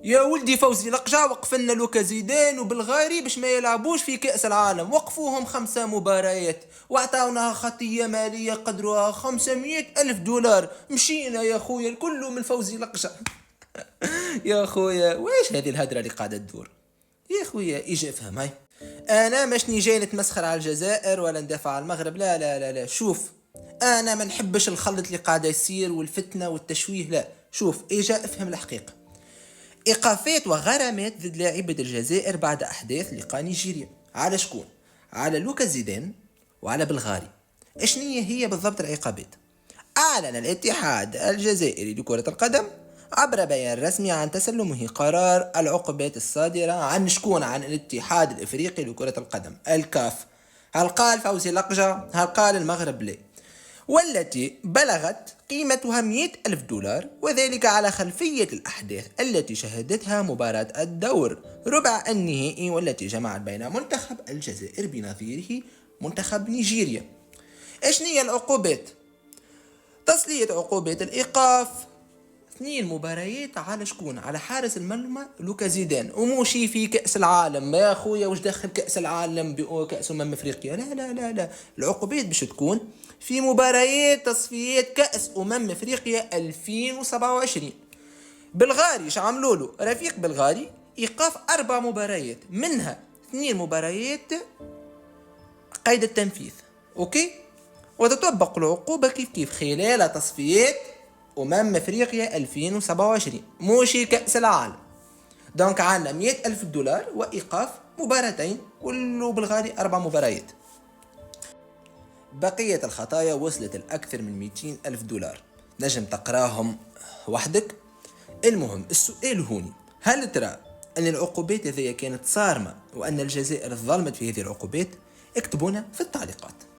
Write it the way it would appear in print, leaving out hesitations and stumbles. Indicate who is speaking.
Speaker 1: يا ولدي فوزي لقجع وقف لنا لوكا زيدان وبلغاري باش ما يلعبوش في كأس العالم، وقفوهم 5 مباريات واعطاونا خطية مالية قدرها 500 ألف دولار. مشينا يا خويا الكل من فوزي لقجع. يا خويا وايش هذه الهدرة اللي قاعدة تدور؟ يا خويا ايش افهم هاي. انا ماشني جاي نتمسخر على الجزائر ولا ندافع على المغرب، لا لا لا لا، شوف. انا ما نحبش الخلط اللي قاعد يصير والفتنة والتشويه، لا شوف اجا افهم الحقيقة. ايقافات وغرامات ضد لاعبي الجزائر بعد احداث لقاء نيجيريا، على شكون؟ على لوكا زيدان وعلى بلغاري. اشنية هي بالضبط العقابات؟ اعلن الاتحاد الجزائري لكرة القدم عبر بيان رسمي عن تسلمه قرار العقوبات الصادرة عن شكون؟ عن الاتحاد الافريقي لكرة القدم الكاف. هل قال فوزي لقجة؟ هل قال المغرب؟ لا. والتي بلغت قيمتها 100 ألف دولار، وذلك على خلفية الأحداث التي شهدتها مباراة الدور ربع النهائي والتي جمعت بين منتخب الجزائر بنظيره منتخب نيجيريا. ايش هي العقوبات؟ تسلية عقوبات الإيقاف 2 مباريات على شكون؟ على حارس المرمى لوكا زيدان. وموشي في كأس العالم يا خويا، وش دخل كأس العالم بكأس افريقيا؟ لا لا لا لا، العقوبات باش تكون في مباريات تصفيات كأس افريقيا 2027. بلغاري عملوا له رفيق بلغاري ايقاف 4 مباريات، منها 2 مباريات قيد التنفيذ، اوكي. وتطبق العقوبة كيف خلال تصفيات افريقيا 2027 موشي كأس العالم. دونك عندنا 100 ألف دولار وإيقاف مباراتين، كله بالغالي 4 مباريات. بقية الخطايا وصلت الأكثر من 200 ألف دولار، نجم تقراهم وحدك. المهم السؤال هوني، هل ترى أن العقوبات هذه كانت صارمة وأن الجزائر ظلمت في هذه العقوبات؟ اكتبونا في التعليقات.